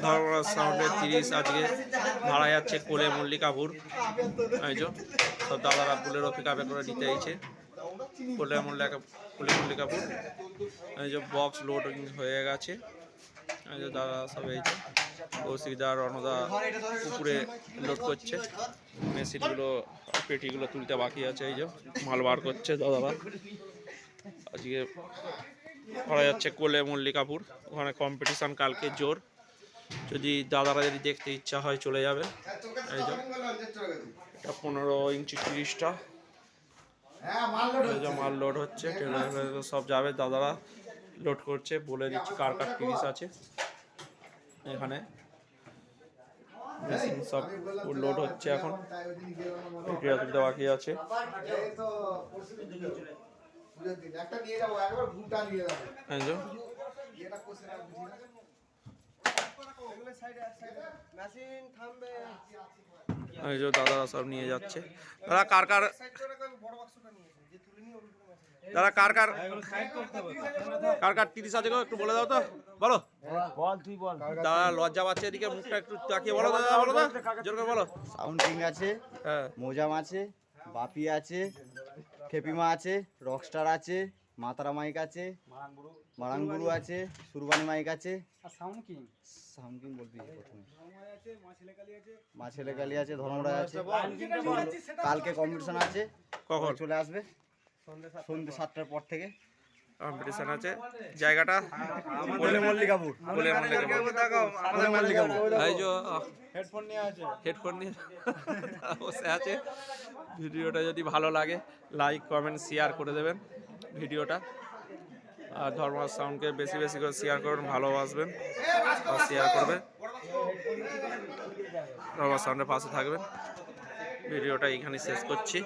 ধর্মরাজ সাউন্ডের 30 আজকে ভাড়া যাচ্ছে কোলে মল্লিকাপুর। এই যে সব দাদারা বুলেরো পিক আপে করে নিতে আইছে কোলে মল্লিকাপুর। এই যে বক্স লোডিং হয়ে গেছে। এই যে দাদা সব এই যে কৌশিকদা রণদা উপরে লোড করছে, মেশিনগুলো পেটিগুলো তুলতে বাকি আছে। এই যে মাল বার করছে দাদারা। আজকে করা যাচ্ছে কোলে মল্লিকাপুর, ওখানে কম্পিটিশান কালকে জোর। যদি দাদারা যদি দেখতে ইচ্ছা হয় চলে যাবে। এই যে এটা 15 ইঞ্চি 30টা মাল লোড হচ্ছে, সব যাবে দাদারা লোড করছে। বলে দিচ্ছি কার 30 আছে এখানে। মেশিন সব লোড হচ্ছে এখন, তুলতে বাকি আছে। এই যে দাদারা সব নিয়ে যাচ্ছে। দাদা কার দাদা কার 30 আছে গো, একটু বলে দাও তো, বলো। বল তুই বল। দাদা লজ্জা পাচ্ছে, এদিকে মুখটা একটু তাকিয়ে বলো দাদা, বলো তো জোর করে বলো। সাউন্ড কিং আছে, মোজাম আছে, বাপি আছে, খেপিমা আছে, রকস্টার আছে, মাতারা মাইক আছে, মারাঙ্গুরু আছে, সুরবানি মাইক আছে, সাউন্ড কিং বলবি প্রথমে, মা ছেলেকালি আছে, ধর্মরাজ আছে। কালকে কম্পিটিশন আছে, কখন চলে আসবে? সন্ধ্যে 7টার পর থেকে কম্পিটিশন আছে। জায়গাটা কোলে মল্লিকাপুর। এই যে হেডফোন নিয়ে বসে আছে। ভিডিওটা যদি ভালো লাগে লাইক কমেন্ট শেয়ার করে দেবেন ভিডিওটা। আর ধর্মরাজ সাউন্ডকে বেশি বেশি করে শেয়ার করবেন, ভালোবাসবেন আর শেয়ার করবেন। ধর্মরাজ সাউন্ডের পাশে থাকবেন। ভিডিওটা এইখানে শেষ করছি।